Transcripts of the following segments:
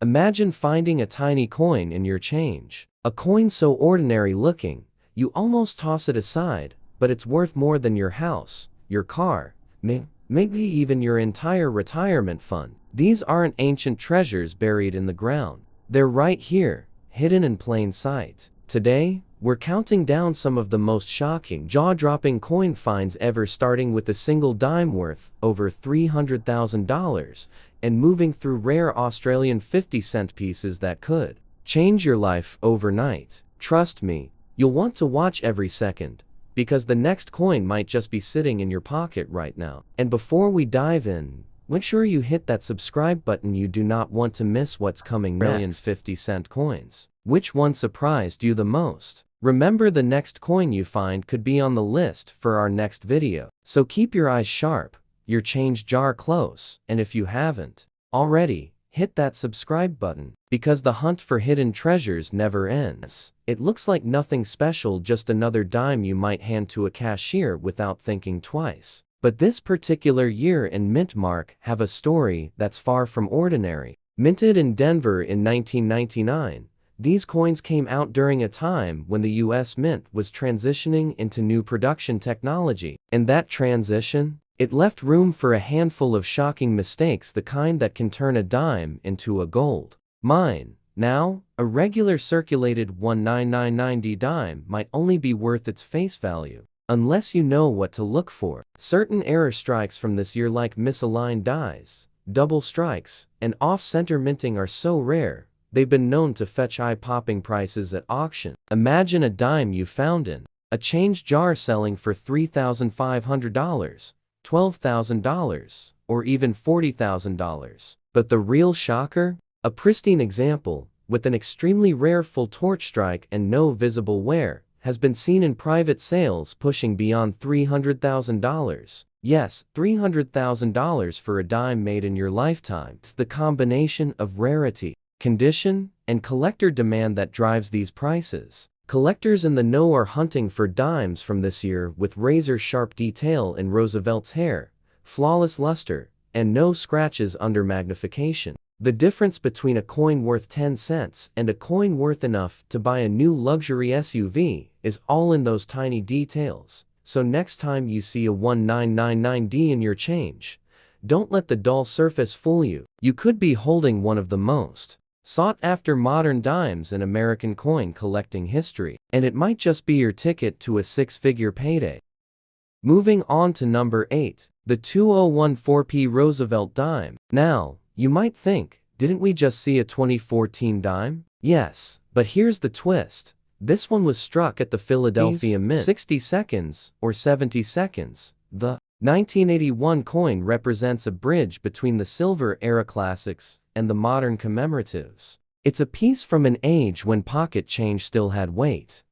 Imagine finding a tiny coin in your change. A coin so ordinary looking, you almost toss it aside, but it's worth more than your house, your car, maybe even your entire retirement fund. These aren't ancient treasures buried in the ground. They're right here, hidden in plain sight. Today, we're counting down some of the most shocking, jaw-dropping coin finds ever, starting with a single dime worth over $300,000 and moving through rare Australian 50-cent pieces that could change your life overnight. Trust me, you'll want to watch every second, because the next coin might just be sitting in your pocket right now. And before we dive in, make sure you hit that subscribe button. You do not want to miss what's coming next. Million 50-cent coins. Which one surprised you the most? Remember, the next coin you find could be on the list for our next video. So keep your eyes sharp, your change jar close, and if you haven't already, hit that subscribe button, because the hunt for hidden treasures never ends. It looks like nothing special, just another dime you might hand to a cashier without thinking twice. But this particular year and mint mark have a story that's far from ordinary. Minted in Denver in 1999, these coins came out during a time when the US Mint was transitioning into new production technology. And that transition, it left room for a handful of shocking mistakes, the kind that can turn a dime into a gold mine. Now, a regular circulated 1999D dime might only be worth its face value, unless you know what to look for. Certain error strikes from this year, like misaligned dies, double strikes, and off-center minting, are so rare, they've been known to fetch eye-popping prices at auction. Imagine a dime you found in a change jar selling for $3,500, $12,000, or even $40,000. But the real shocker? A pristine example, with an extremely rare full torch strike and no visible wear, has been seen in private sales pushing beyond $300,000. Yes, $300,000 for a dime made in your lifetime. It's the combination of rarity, condition, and collector demand that drives these prices. Collectors in the know are hunting for dimes from this year with razor-sharp detail in Roosevelt's hair, flawless luster, and no scratches under magnification. The difference between a coin worth 10 cents and a coin worth enough to buy a new luxury SUV is all in those tiny details. So next time you see a 1999D in your change, don't let the dull surface fool you. You could be holding one of the most sought-after modern dimes in American coin collecting history, and it might just be your ticket to a six-figure payday. Moving on to number 8, the 2014p Roosevelt dime. Now, you might think, didn't we just see a 2014 dime? Yes, but here's the twist. This one was struck at the Philadelphia Mint. 60 seconds, or 70 seconds. The 1981 coin represents a bridge between the Silver Era classics and the modern commemoratives. It's a piece from an age when pocket change still had weight,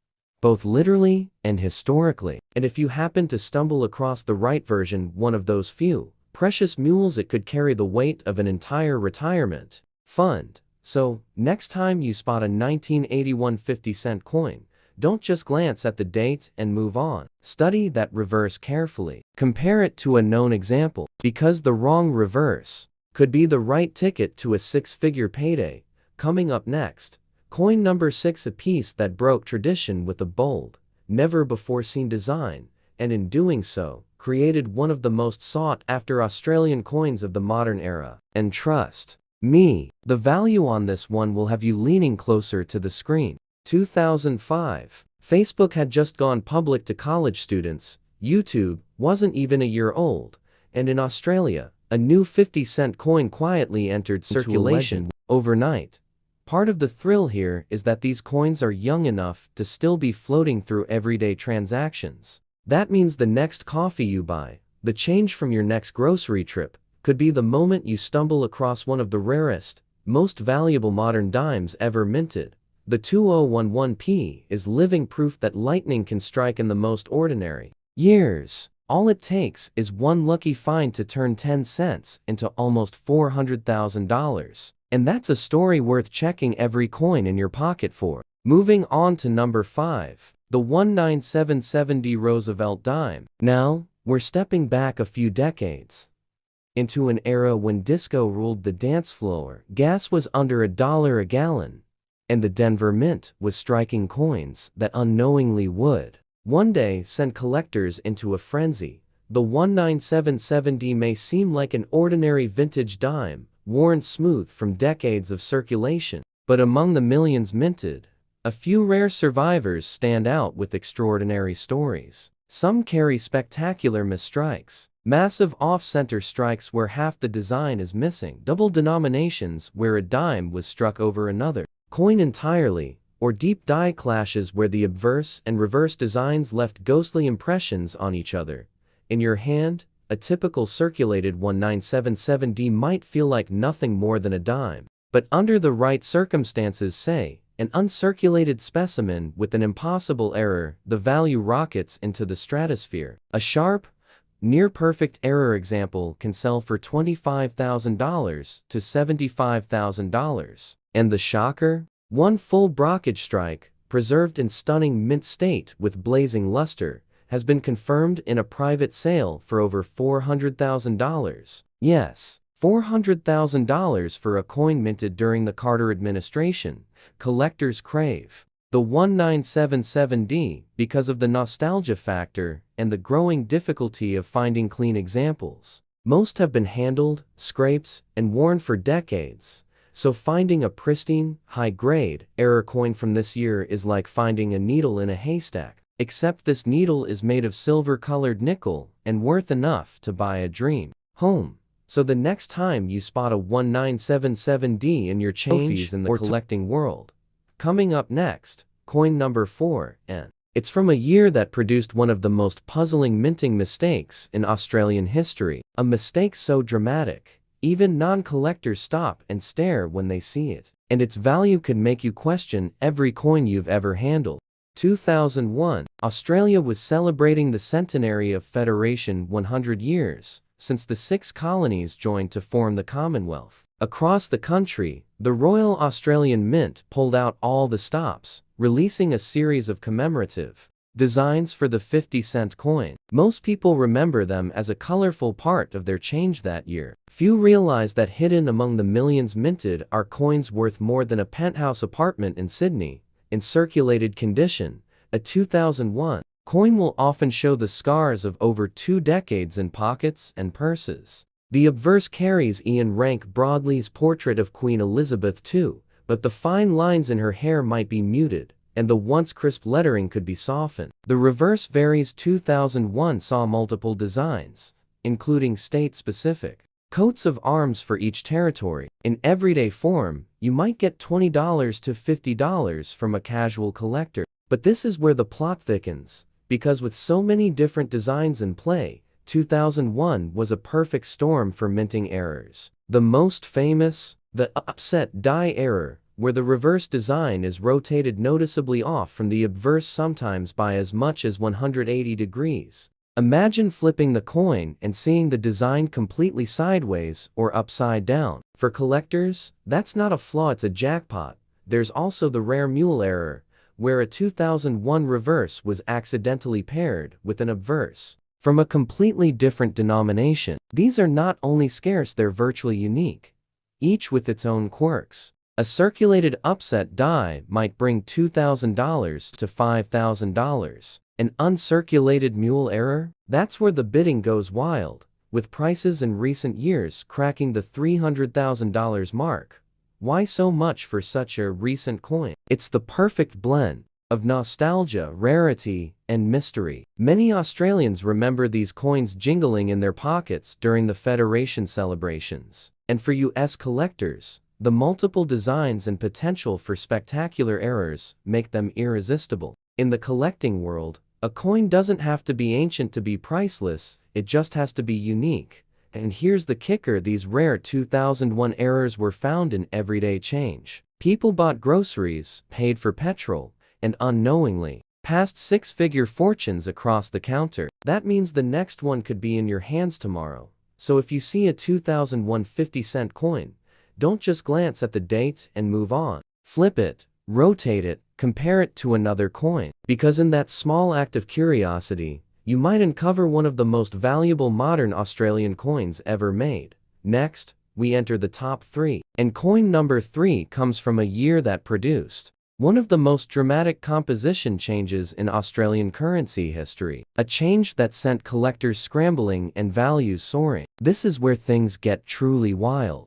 both literally and historically. And if you happen to stumble across the right version, one of those few precious mules, it could carry the weight of an entire retirement fund. So, next time you spot a 1981 50-cent coin, don't just glance at the date and move on. Study that reverse carefully. Compare it to a known example, because the wrong reverse could be the right ticket to a six-figure payday. Coming up next, coin number 6, a piece that broke tradition with a bold, never-before-seen design, and in doing so, created one of the most sought-after Australian coins of the modern era. And trust me, the value on this one will have you leaning closer to the screen. 2005. Facebook had just gone public to college students, YouTube wasn't even a year old, and in Australia, a new 50-cent coin quietly entered circulation overnight. Part of the thrill here is that these coins are young enough to still be floating through everyday transactions. That means the next coffee you buy, the change from your next grocery trip, could be the moment you stumble across one of the rarest, most valuable modern dimes ever minted. The 2011p is living proof that lightning can strike in the most ordinary years. All it takes is one lucky find to turn 10 cents into almost $400,000. And that's a story worth checking every coin in your pocket for. Moving on to number 5, the 1977D Roosevelt dime. Now, we're stepping back a few decades. into an era when disco ruled the dance floor. Gas was under $1 a gallon, and the Denver Mint was striking coins that unknowingly would one day send collectors into a frenzy. The 1977D may seem like an ordinary vintage dime, worn smooth from decades of circulation, but among the millions minted, a few rare survivors stand out with extraordinary stories. Some carry spectacular misstrikes, massive off-center strikes where half the design is missing, double denominations where a dime was struck over another coin entirely, or deep die clashes where the obverse and reverse designs left ghostly impressions on each other. In your hand, a typical circulated 1977D might feel like nothing more than a dime, but under the right circumstances, say, an uncirculated specimen with an impossible error, the value rockets into the stratosphere. A sharp, near-perfect error example can sell for $25,000 to $75,000. And the shocker? One full brockage strike, preserved in stunning mint state with blazing luster, has been confirmed in a private sale for over $400,000. Yes, $400,000 for a coin minted during the Carter administration. Collectors crave the 1977D because of the nostalgia factor and the growing difficulty of finding clean examples. Most have been handled, scraped, and worn for decades, so finding a pristine, high-grade, error coin from this year is like finding a needle in a haystack, except this needle is made of silver-colored nickel and worth enough to buy a dream home. So the next time you spot a 1977D in your trophies in the collecting world. Coming up next, coin number 4, and it's from a year that produced one of the most puzzling minting mistakes in Australian history. A mistake so dramatic, even non-collectors stop and stare when they see it. And its value could make you question every coin you've ever handled. 2001, Australia was celebrating the centenary of Federation, 100 years since the 6 colonies joined to form the Commonwealth. Across the country, the Royal Australian Mint pulled out all the stops, releasing a series of commemorative designs for the 50-cent coin. Most people remember them as a colorful part of their change that year. Few realize that hidden among the millions minted are coins worth more than a penthouse apartment in Sydney. In circulated condition, a 2001 coin will often show the scars of over 2 decades in pockets and purses. The obverse carries Ian Rank Broadley's portrait of Queen Elizabeth II, but the fine lines in her hair might be muted, and the once crisp lettering could be softened. The reverse varies. 2001 saw multiple designs, including state-specific coats of arms for each territory. In everyday form, you might get $20 to $50 from a casual collector. But this is where the plot thickens, because with so many different designs in play, 2001 was a perfect storm for minting errors. The most famous, the upset die error, where the reverse design is rotated noticeably off from the obverse, sometimes by as much as 180 degrees. Imagine flipping the coin and seeing the design completely sideways or upside down. For collectors, that's not a flaw, it's a jackpot. There's also the rare mule error, where a 2001 reverse was accidentally paired with an obverse from a completely different denomination. These are not only scarce, they're virtually unique, each with its own quirks. A circulated upset die might bring $2,000 to $5,000. An uncirculated mule error? That's where the bidding goes wild, with prices in recent years cracking the $300,000 mark. Why so much for such a recent coin? It's the perfect blend of nostalgia, rarity, and mystery. Many Australians remember these coins jingling in their pockets during the Federation celebrations. And for US collectors, the multiple designs and potential for spectacular errors make them irresistible. In the collecting world, a coin doesn't have to be ancient to be priceless, it just has to be unique. And here's the kicker: these rare 2001 errors were found in everyday change. People bought groceries, paid for petrol, and unknowingly passed 6-figure fortunes across the counter. That means the next one could be in your hands tomorrow. So if you see a 2001 50-cent coin, don't just glance at the date and move on. Flip it, rotate it, compare it to another coin. Because in that small act of curiosity, you might uncover one of the most valuable modern Australian coins ever made. Next, we enter the top 3, and coin number 3 comes from a year that produced one of the most dramatic composition changes in Australian currency history, a change that sent collectors scrambling and values soaring. This is where things get truly wild.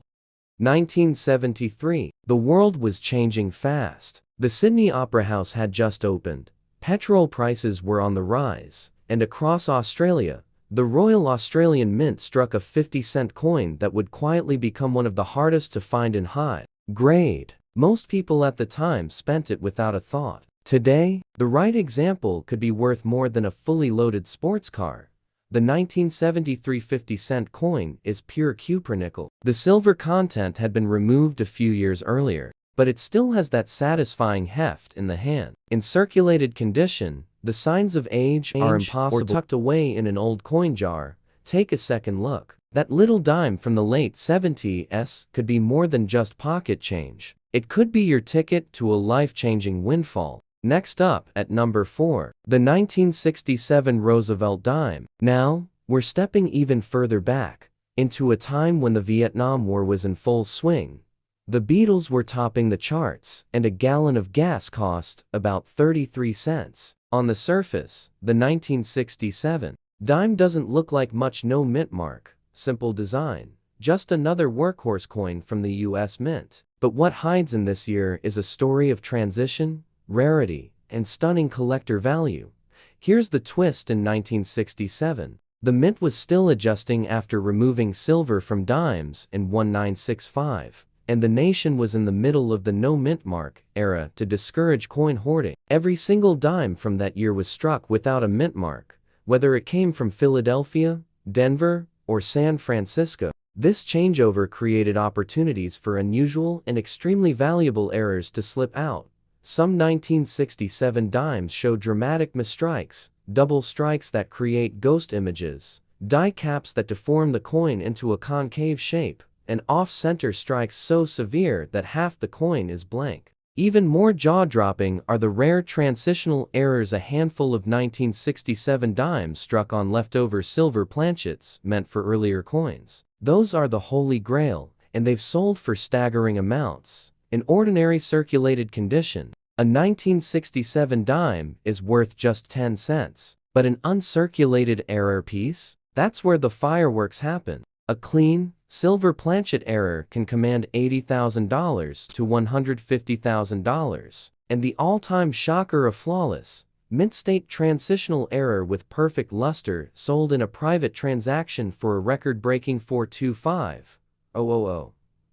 1973. The world was changing fast. The Sydney Opera House had just opened, petrol prices were on the rise, and across Australia, the Royal Australian Mint struck a 50-cent coin that would quietly become one of the hardest to find in high grade. Most people at the time spent it without a thought. Today, the right example could be worth more than a fully loaded sports car. The 1973 50-cent coin is pure cupronickel. The silver content had been removed a few years earlier, but it still has that satisfying heft in the hand. In circulated condition, the signs of age are impossible or tucked away in an old coin jar. Take a second look. That little dime from the late 70s could be more than just pocket change. It could be your ticket to a life-changing windfall. Next up, at number 4, the 1967 Roosevelt dime. Now, we're stepping even further back, into a time when the Vietnam War was in full swing. The Beatles were topping the charts, and a gallon of gas cost about 33 cents. On the surface, the 1967 dime doesn't look like much. No mint mark, simple design, just another workhorse coin from the US Mint. But what hides in this year is a story of transition, rarity, and stunning collector value. Here's the twist. In 1967, the Mint was still adjusting after removing silver from dimes in 1965, and the nation was in the middle of the no mint mark era to discourage coin hoarding. Every single dime from that year was struck without a mint mark, whether it came from Philadelphia, Denver, or San Francisco. This changeover created opportunities for unusual and extremely valuable errors to slip out. Some 1967 dimes show dramatic misstrikes, double strikes that create ghost images, die caps that deform the coin into a concave shape, and off-center strikes so severe that half the coin is blank. Even more jaw-dropping are the rare transitional errors. A handful of 1967 dimes struck on leftover silver planchets meant for earlier coins. Those are the holy grail, and they've sold for staggering amounts. In ordinary circulated condition, a 1967 dime is worth just 10 cents. But an uncirculated error piece? That's where the fireworks happen. A clean, silver planchet error can command $80,000 to $150,000. And the all-time shocker, a flawless, mint-state transitional error with perfect luster sold in a private transaction for a record-breaking $425,000.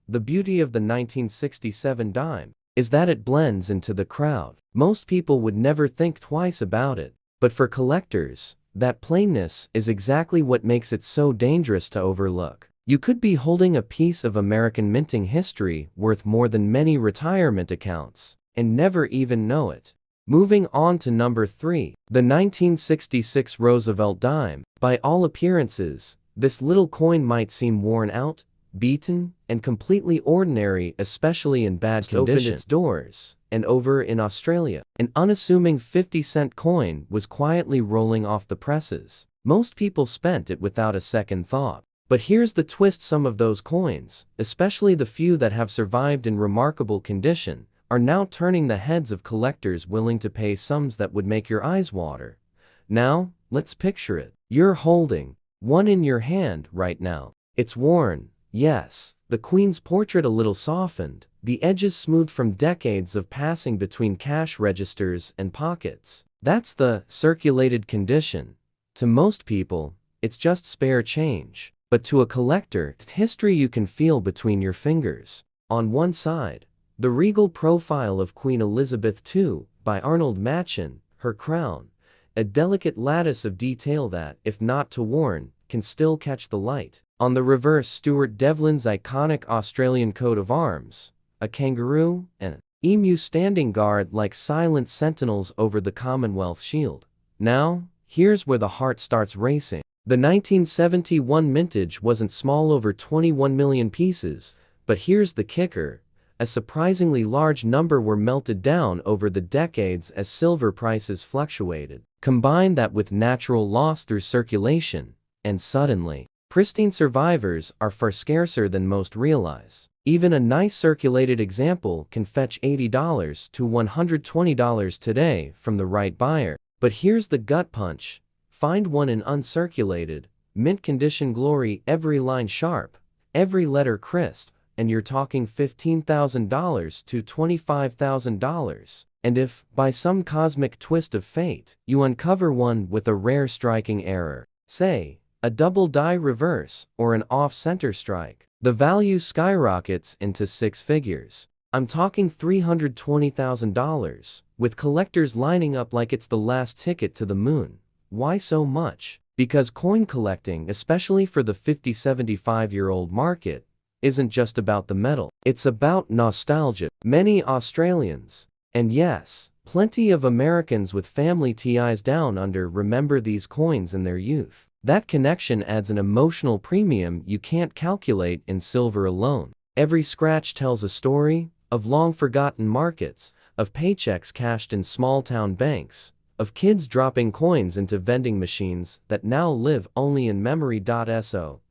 The beauty of the 1967 dime is that it blends into the crowd. Most people would never think twice about it. But for collectors, that plainness is exactly what makes it so dangerous to overlook. You could be holding a piece of American minting history worth more than many retirement accounts and never even know it. Moving on to number 3, the 1966 Roosevelt dime. By all appearances, this little coin might seem worn out, beaten, and completely ordinary, especially in bad condition. Opened its doors, and over in Australia, an unassuming 50-cent coin was quietly rolling off the presses. Most people spent it without a second thought. But here's the twist: some of those coins, especially the few that have survived in remarkable condition, are now turning the heads of collectors willing to pay sums that would make your eyes water. Now, let's picture it. You're holding one in your hand right now. It's worn, yes, the Queen's portrait a little softened, the edges smooth from decades of passing between cash registers and pockets. That's the circulated condition. To most people, it's just spare change. But to a collector, it's history you can feel between your fingers. On one side, the regal profile of Queen Elizabeth II by Arnold Machen, her crown, a delicate lattice of detail that, if not too worn, can still catch the light. On the reverse, Stuart Devlin's iconic Australian coat of arms, a kangaroo and an emu standing guard like silent sentinels over the Commonwealth shield. Now, here's where the heart starts racing. The 1971 mintage wasn't small, over 21 million pieces, but here's the kicker: A surprisingly large number were melted down over the decades as silver prices fluctuated. Combine that with natural loss through circulation, and suddenly, pristine survivors are far scarcer than most realize. Even a nice circulated example can fetch $80 to $120 today from the right buyer. But here's the gut punch. Find one in uncirculated, mint condition glory, every line sharp, every letter crisp, and you're talking $15,000 to $25,000. And if, by some cosmic twist of fate, you uncover one with a rare striking error, say, a double die reverse or an off-center strike, the value skyrockets into six figures. I'm talking $320,000, with collectors lining up like it's the last ticket to the moon. Why so much? Because coin collecting, especially for the 50-75-year-old market, isn't just about the metal. It's about nostalgia. Many Australians, and yes, plenty of Americans with family ties down under, remember these coins in their youth. That connection adds an emotional premium you can't calculate in silver alone. Every scratch tells a story of long-forgotten markets, of paychecks cashed in small-town banks, of kids dropping coins into vending machines that now live only in memory. So,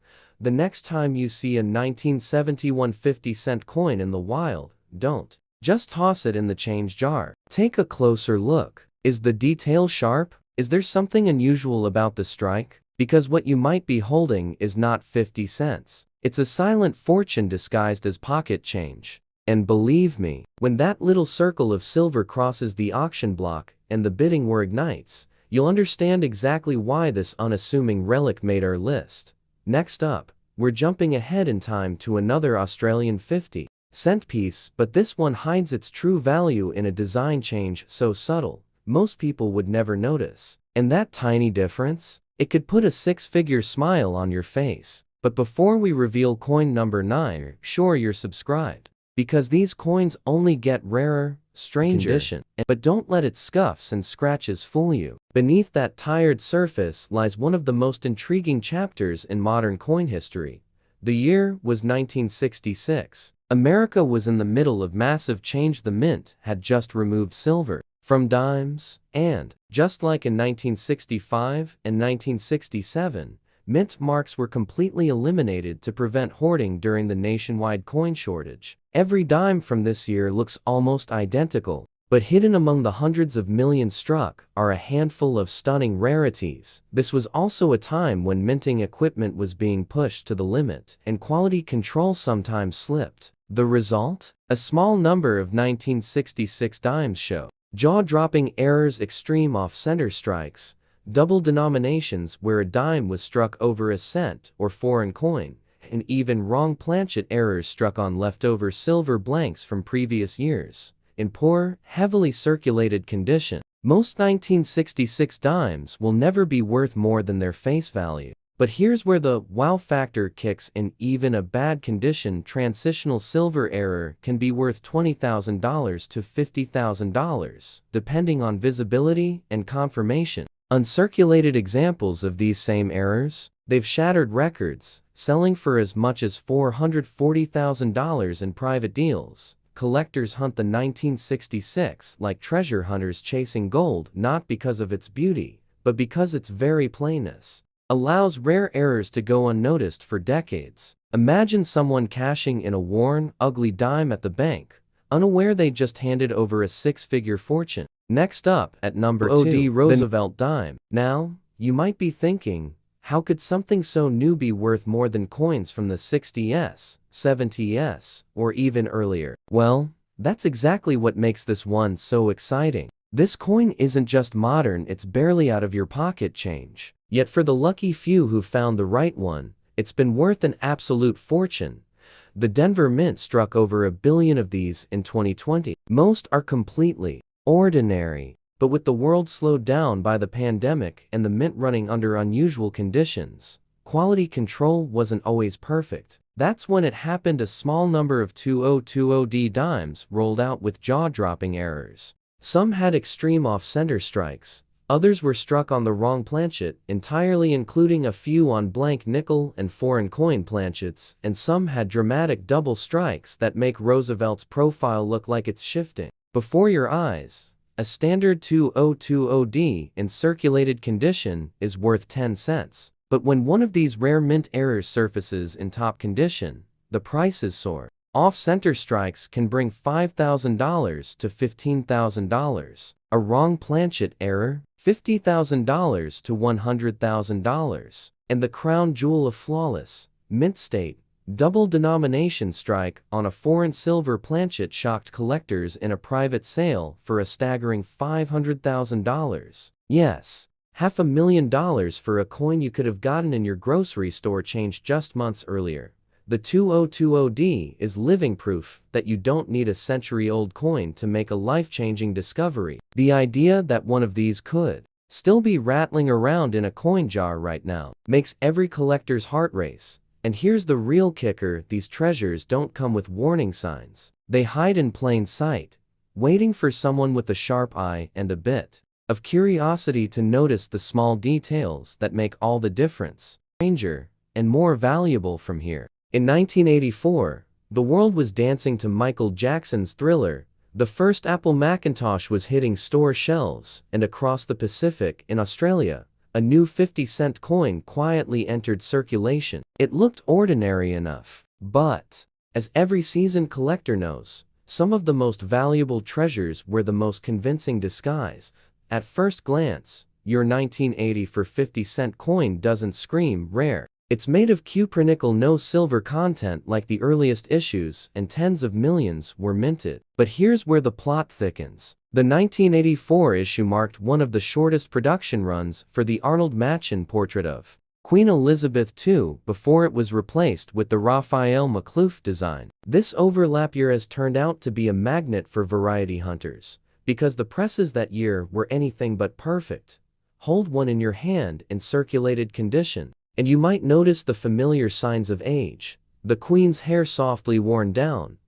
the next time you see a 1971 50-cent coin in the wild, don't just toss it in the change jar. Take a closer look. Is the detail sharp? Is there something unusual about the strike? Because what you might be holding is not 50 cents. It's a silent fortune disguised as pocket change. And believe me, when that little circle of silver crosses the auction block and the bidding war ignites, you'll understand exactly why this unassuming relic made our list. Next up, we're jumping ahead in time to another Australian 50-cent piece, but this one hides its true value in a design change so subtle, most people would never notice. And that tiny difference? It could put a six-figure smile on your face. But before we reveal coin number 9, sure you're subscribed. Because these coins only get rarer, stranger condition. But don't let its scuffs and scratches fool you. Beneath that tired surface lies one of the most intriguing chapters in modern coin history. The year was 1966. America was in the middle of massive change. The mint had just removed silver from dimes, and, just like in 1965 and 1967, mint marks were completely eliminated to prevent hoarding during the nationwide coin shortage. Every dime from this year looks almost identical, but hidden among the hundreds of millions struck are a handful of stunning rarities. This was also a time when minting equipment was being pushed to the limit, and quality control sometimes slipped. The result? A small number of 1966 dimes show jaw-dropping errors, extreme off-center strikes, double denominations where a dime was struck over a cent or foreign coin, and even wrong planchet errors struck on leftover silver blanks from previous years. In poor, heavily circulated condition, most 1966 dimes will never be worth more than their face value. But here's where the wow factor kicks in. Even a bad condition transitional silver error can be worth $20,000 to $50,000, depending on visibility and confirmation. Uncirculated examples of these same errors, they've shattered records, selling for as much as $440,000 in private deals. Collectors hunt the 1966 like treasure hunters chasing gold, not because of its beauty, but because its very plainness allows rare errors to go unnoticed for decades. Imagine someone cashing in a worn, ugly dime at the bank, unaware they just handed over a six-figure fortune. Next up, at number 2, the Roosevelt dime. Now, you might be thinking, how could something so new be worth more than coins from the 60s, 70s, or even earlier? Well, that's exactly what makes this one so exciting. This coin isn't just modern, it's barely out of your pocket change. Yet for the lucky few who found the right one, it's been worth an absolute fortune. The Denver Mint struck over $1 billion of these in 2020. Most are completely ordinary, but with the world slowed down by the pandemic and the mint running under unusual conditions, quality control wasn't always perfect. That's when it happened. A small number of 2020D dimes rolled out with jaw-dropping errors. Some had extreme off-center strikes, Others were struck on the wrong planchet entirely, including a few on blank nickel and foreign coin planchets, and some had dramatic double strikes that make Roosevelt's profile look like it's shifting before your eyes. A standard 2020D in circulated condition is worth 10 cents. But when one of these rare mint errors surfaces in top condition, the prices soar. Off-center strikes can bring $5,000 to $15,000. A wrong planchet error, $50,000 to $100,000. And the crown jewel of flawless, mint state, double denomination strike on a foreign silver planchet shocked collectors in a private sale for a staggering $500,000. Yes, $500,000 for a coin you could have gotten in your grocery store change just months earlier. The 2020D is living proof that you don't need a century-old coin to make a life-changing discovery. The idea that one of these could still be rattling around in a coin jar right now makes every collector's heart race. And here's the real kicker: these treasures don't come with warning signs. They hide in plain sight, waiting for someone with a sharp eye and a bit of curiosity to notice the small details that make all the difference. Stranger and more valuable from here. In 1984, the world was dancing to Michael Jackson's Thriller. The first Apple Macintosh was hitting store shelves, and across the Pacific in Australia, a new 50-cent coin quietly entered circulation. It looked ordinary enough, but, as every seasoned collector knows, some of the most valuable treasures were the most convincing disguise. At first glance, your 1984 50-cent coin doesn't scream rare. It's made of cupronickel, no silver content like the earliest issues, and tens of millions were minted. But here's where the plot thickens. The 1984 issue marked one of the shortest production runs for the Arnold Machin portrait of Queen Elizabeth II before it was replaced with the Raphael Maklouf design. This overlap year has turned out to be a magnet for variety hunters, because the presses that year were anything but perfect. Hold one in your hand in circulated condition, and you might notice the familiar signs of age: the Queen's hair softly worn down,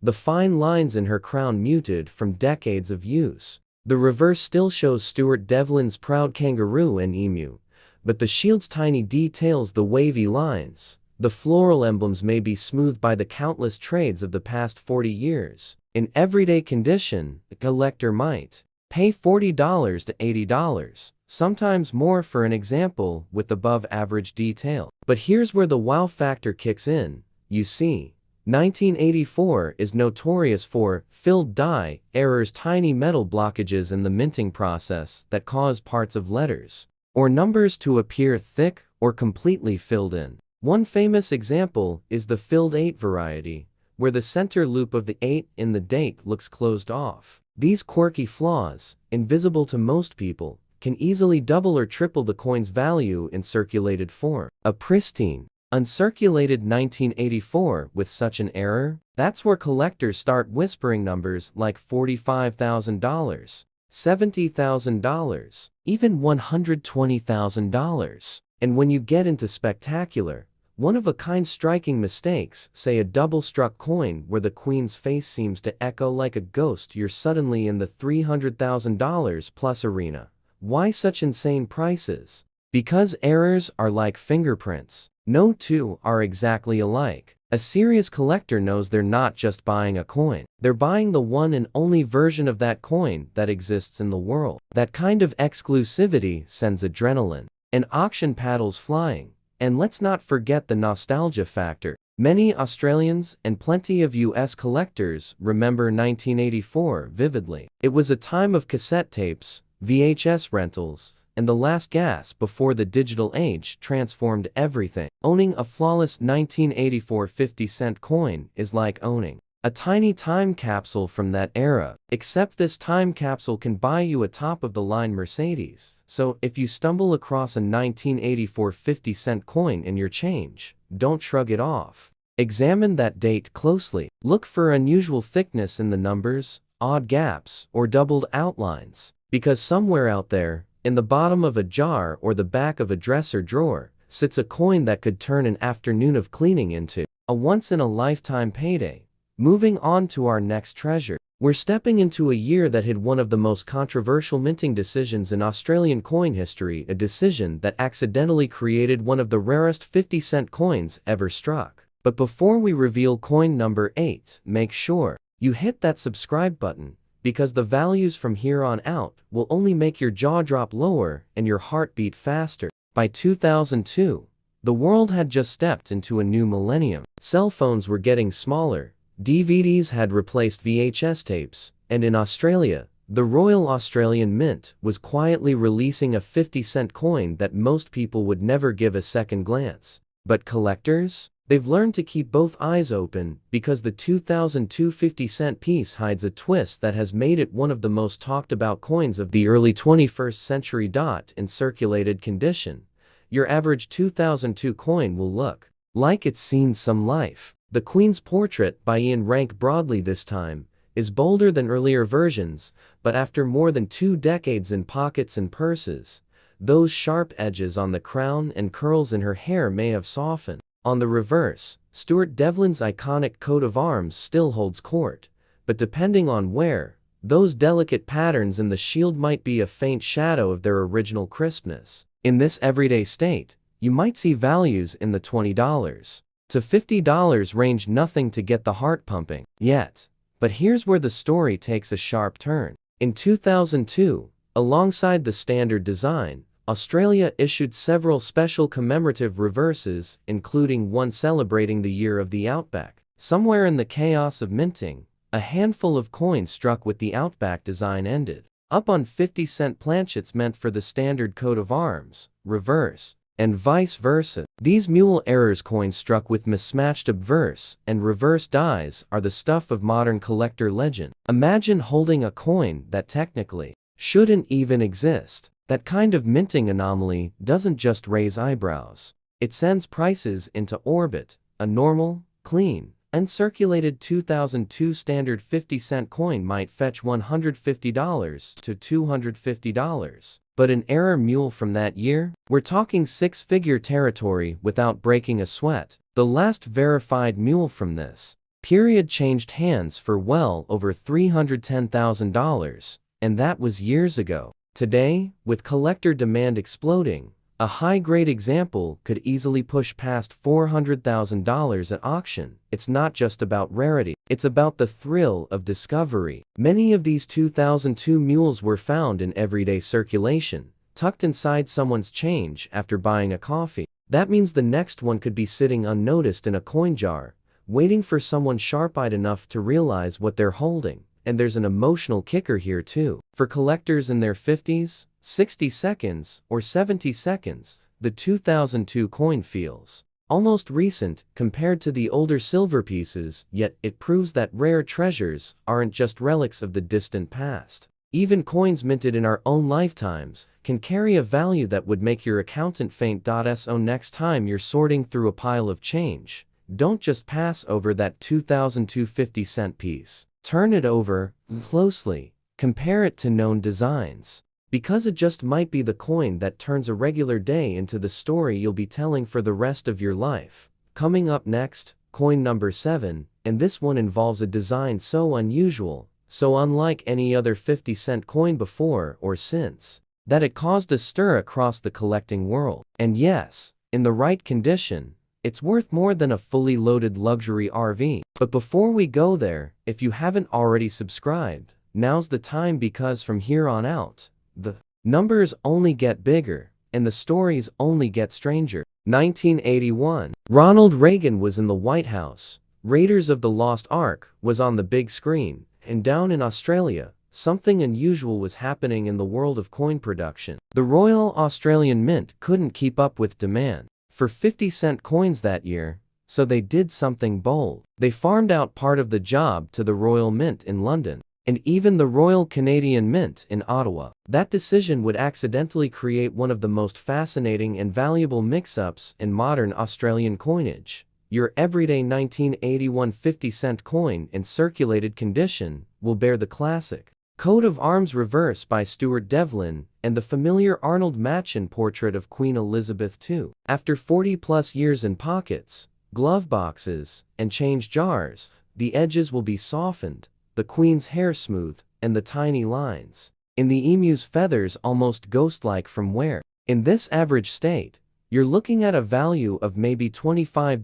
the fine lines in her crown muted from decades of use. The reverse still shows Stuart Devlin's proud kangaroo and emu, but the shield's tiny details the wavy lines. The floral emblems may be smoothed by the countless trades of the past 40 years. In everyday condition, a collector might pay $40 to $80, sometimes more for an example with above-average detail. But here's where the wow factor kicks in. You see, 1984 is notorious for filled die errors, tiny metal blockages in the minting process that cause parts of letters or numbers to appear thick or completely filled in. One famous example is the filled 8 variety, where the center loop of the 8 in the date looks closed off. These quirky flaws, invisible to most people, can easily double or triple the coin's value in circulated form. A pristine, uncirculated 1984 with such an error? That's where collectors start whispering numbers like $45,000, $70,000, even $120,000. And when you get into spectacular, one-of-a-kind striking mistakes, say a double-struck coin where the Queen's face seems to echo like a ghost, you're suddenly in the $300,000 plus arena. Why such insane prices? Because errors are like fingerprints. No two are exactly alike. A serious collector knows they're not just buying a coin. They're buying the one and only version of that coin that exists in the world. That kind of exclusivity sends adrenaline and auction paddles flying. And let's not forget the nostalgia factor. Many Australians and plenty of US collectors remember 1984 vividly. It was a time of cassette tapes, VHS rentals, and the last gasp before the digital age transformed everything. Owning a flawless 1984 50-cent coin is like owning a tiny time capsule from that era, except this time capsule can buy you a top-of-the-line Mercedes. So, if you stumble across a 1984 50-cent coin in your change, don't shrug it off. Examine that date closely. Look for unusual thickness in the numbers, odd gaps, or doubled outlines. Because somewhere out there, in the bottom of a jar or the back of a dresser drawer, sits a coin that could turn an afternoon of cleaning into a once-in-a-lifetime payday. Moving on to our next treasure. We're stepping into a year that had one of the most controversial minting decisions in Australian coin history, a decision that accidentally created one of the rarest 50-cent coins ever struck. But before we reveal coin number 8, make sure you hit that subscribe button, because the values from here on out will only make your jaw drop lower and your heart beat faster. By 2002, the world had just stepped into a new millennium. Cell phones were getting smaller, DVDs had replaced VHS tapes, and in Australia, the Royal Australian Mint was quietly releasing a 50-cent coin that most people would never give a second glance. But collectors? They've learned to keep both eyes open, because the 2002 50-cent piece hides a twist that has made it one of the most talked about coins of the early 21st century. In circulated condition, your average 2002 coin will look like it's seen some life. The Queen's portrait by Ian Rank Broadley this time is bolder than earlier versions, but after more than 2 decades in pockets and purses, those sharp edges on the crown and curls in her hair may have softened. On the reverse, Stuart Devlin's iconic coat of arms still holds court, but depending on where, those delicate patterns in the shield might be a faint shadow of their original crispness. In this everyday state, you might see values in the $20 to $50 range, nothing to get the heart pumping yet. But here's where the story takes a sharp turn. In 2002, alongside the standard design, Australia issued several special commemorative reverses, including one celebrating the year of the Outback. Somewhere in the chaos of minting, a handful of coins struck with the Outback design ended up on 50-cent planchets meant for the standard coat of arms, reverse, and vice versa. These mule errors coins struck with mismatched obverse and reverse dies are the stuff of modern collector legend. Imagine holding a coin that technically shouldn't even exist. That kind of minting anomaly doesn't just raise eyebrows. It sends prices into orbit. A normal, clean, and circulated 2002 standard 50-cent coin might fetch $150 to $250. But an error mule from that year? We're talking 6-figure territory without breaking a sweat. The last verified mule from this period changed hands for well over $310,000, and that was years ago. Today, with collector demand exploding, a high-grade example could easily push past $400,000 at auction. It's not just about rarity, it's about the thrill of discovery. Many of these 2002 mules were found in everyday circulation, tucked inside someone's change after buying a coffee. That means the next one could be sitting unnoticed in a coin jar, waiting for someone sharp-eyed enough to realize what they're holding. And there's an emotional kicker here too. For collectors in their 50s, 60 seconds, or 70 seconds, the 2002 coin feels almost recent compared to the older silver pieces, yet it proves that rare treasures aren't just relics of the distant past. Even coins minted in our own lifetimes can carry a value that would make your accountant faint. So next time you're sorting through a pile of change, don't just pass over that 2002 50-cent piece. Turn it over closely, compare it to known designs, because it just might be the coin that turns a regular day into the story you'll be telling for the rest of your life. Coming up next, coin number 7, and this one involves a design so unusual, so unlike any other 50-cent coin before or since, that it caused a stir across the collecting world. And yes, in the right condition, it's worth more than a fully loaded luxury RV. But before we go there, if you haven't already subscribed, now's the time, because from here on out, the numbers only get bigger, and the stories only get stranger. 1981. Ronald Reagan was in the White House. Raiders of the Lost Ark was on the big screen, and down in Australia, something unusual was happening in the world of coin production. The Royal Australian Mint couldn't keep up with demand for 50-cent coins that year, so they did something bold. They farmed out part of the job to the Royal Mint in London, and even the Royal Canadian Mint in Ottawa. That decision would accidentally create one of the most fascinating and valuable mix-ups in modern Australian coinage. Your everyday 1981 50-cent coin in circulated condition will bear the classic coat of arms reverse by Stuart Devlin and the familiar Arnold Machin portrait of Queen Elizabeth II. After 40+ years in pockets, glove boxes, and change jars, the edges will be softened, the queen's hair smooth, and the tiny lines in the emu's feathers almost ghost-like from wear. In this average state, you're looking at a value of maybe $25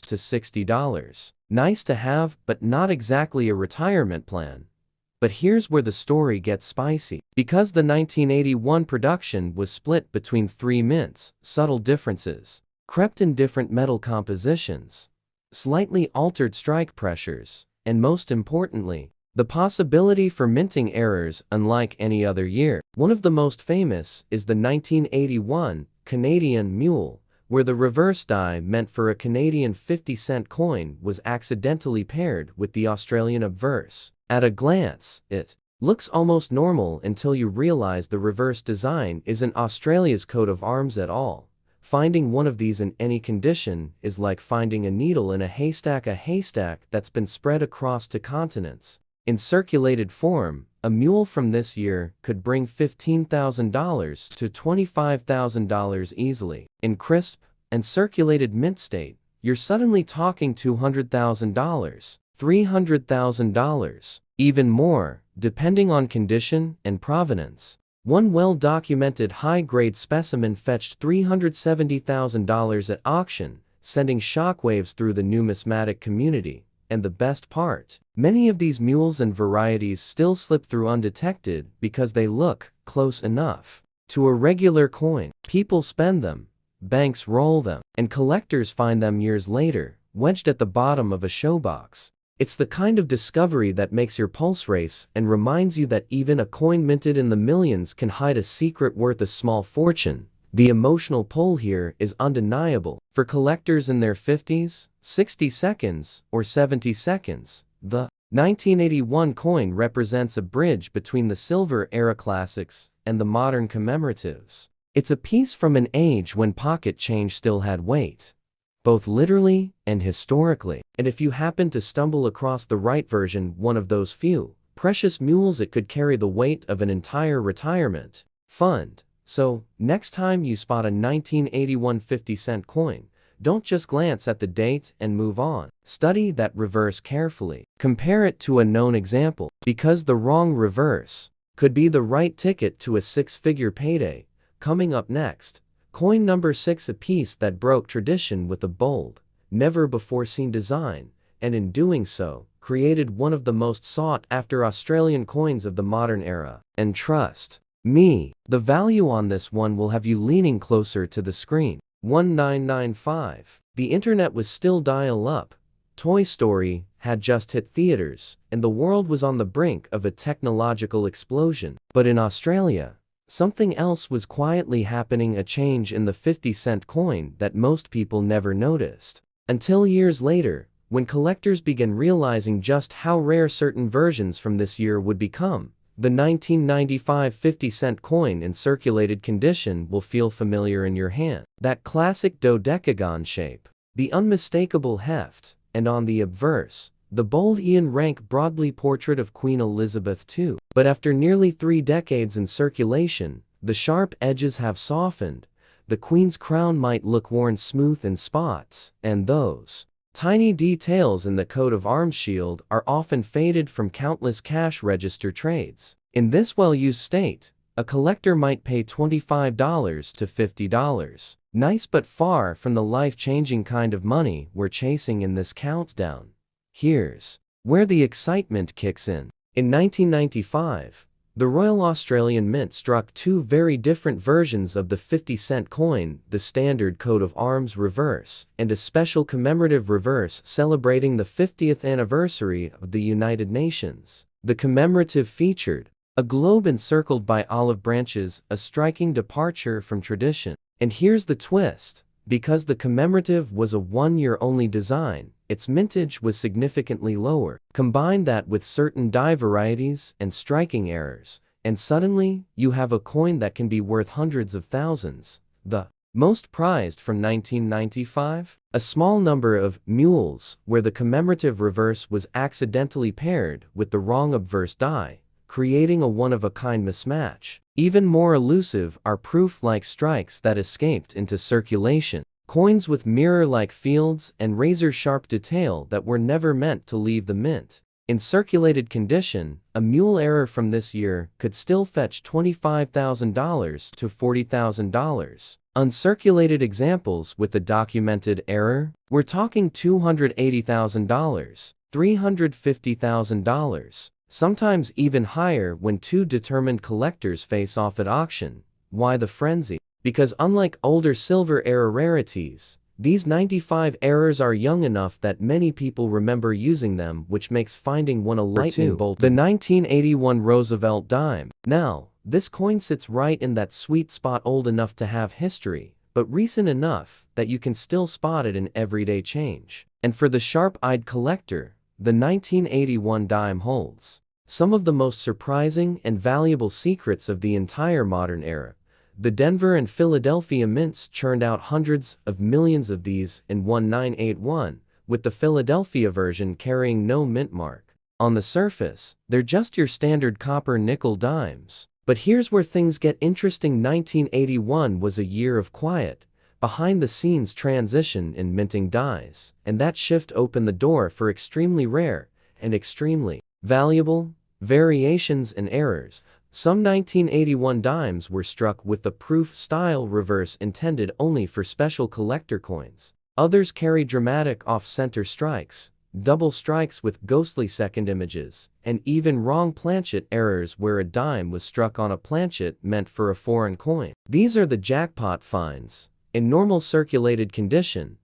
to $60. Nice to have, but not exactly a retirement plan. But here's where the story gets spicy. Because the 1981 production was split between three mints, subtle differences crept in: different metal compositions, slightly altered strike pressures, and most importantly, the possibility for minting errors unlike any other year. One of the most famous is the 1981 Canadian Mule, where the reverse die meant for a Canadian 50-cent coin was accidentally paired with the Australian obverse. At a glance, it looks almost normal until you realize the reverse design isn't Australia's coat of arms at all. Finding one of these in any condition is like finding a needle in a haystack that's been spread across two continents. In circulated form, a mule from this year could bring $15,000 to $25,000 easily. In crisp and circulated mint state, you're suddenly talking $200,000, $300,000, even more, depending on condition and provenance. One well-documented high-grade specimen fetched $370,000 at auction, sending shockwaves through the numismatic community. And the best part, many of these mules and varieties still slip through undetected because they look close enough to a regular coin. People spend them, banks roll them, and collectors find them years later, wedged at the bottom of a showbox. It's the kind of discovery that makes your pulse race and reminds you that even a coin minted in the millions can hide a secret worth a small fortune. The emotional pull here is undeniable. For collectors in their 50s, 60 seconds, or 70 seconds, the 1981 coin represents a bridge between the silver era classics and the modern commemoratives. It's a piece from an age when pocket change still had weight, both literally and historically. And if you happen to stumble across the right version, one of those few precious mules, it could carry the weight of an entire retirement fund. So, next time you spot a 1981 50-cent coin, don't just glance at the date and move on. Study that reverse carefully. Compare it to a known example, because the wrong reverse could be the right ticket to a six-figure payday. Coming up next, coin number 6, a piece that broke tradition with a bold, never-before-seen design, and in doing so, created one of the most sought-after Australian coins of the modern era. And trust me, the value on this one will have you leaning closer to the screen. 1995. The internet was still dial-up. Toy Story had just hit theaters, and the world was on the brink of a technological explosion. But in Australia, something else was quietly happening, a change in the 50-cent coin that most people never noticed. Until years later, when collectors began realizing just how rare certain versions from this year would become. The 1995 50-cent coin in circulated condition will feel familiar in your hand. That classic dodecagon shape, the unmistakable heft, and on the obverse, the bold Ian Rank Broadley portrait of Queen Elizabeth II. But after nearly 3 decades in circulation, the sharp edges have softened, the Queen's crown might look worn smooth in spots, and those tiny details in the coat of arms shield are often faded from countless cash register trades. In this well-used state, a collector might pay $25 to $50. Nice, but far from the life-changing kind of money we're chasing in this countdown. Here's where the excitement kicks in. In 1995, the Royal Australian Mint struck 2 very different versions of the 50-cent coin, the standard coat of arms reverse, and a special commemorative reverse celebrating the 50th anniversary of the United Nations. The commemorative featured a globe encircled by olive branches, a striking departure from tradition. And here's the twist. Because the commemorative was a 1-year-only design, its mintage was significantly lower. Combine that with certain die varieties and striking errors, and suddenly, you have a coin that can be worth hundreds of thousands. The most prized from 1995? A small number of mules where the commemorative reverse was accidentally paired with the wrong obverse die, creating a one-of-a-kind mismatch. Even more elusive are proof-like strikes that escaped into circulation. Coins with mirror-like fields and razor-sharp detail that were never meant to leave the mint. In circulated condition, a mule error from this year could still fetch $25,000 to $40,000. Uncirculated examples with a documented error, we're talking $280,000, $350,000, sometimes even higher when two determined collectors face off at auction. Why the frenzy? Because unlike older silver era rarities, these 95 errors are young enough that many people remember using them, which makes finding one a lightning bolt. The 1981 Roosevelt dime. Now, this coin sits right in that sweet spot, old enough to have history, but recent enough that you can still spot it in everyday change. And for the sharp-eyed collector, the 1981 dime holds some of the most surprising and valuable secrets of the entire modern era. The Denver and Philadelphia mints churned out hundreds of millions of these in 1981, with the Philadelphia version carrying no mint mark. On the surface, they're just your standard copper-nickel dimes. But here's where things get interesting. 1981 was a year of quiet, behind-the-scenes transition in minting dies, and that shift opened the door for extremely rare and extremely valuable variations and errors. Some 1981 dimes were struck with the proof-style reverse intended only for special collector coins. Others carry dramatic off-center strikes, double strikes with ghostly second images, and even wrong planchet errors where a dime was struck on a planchet meant for a foreign coin. These are the jackpot finds. In normal circulated condition,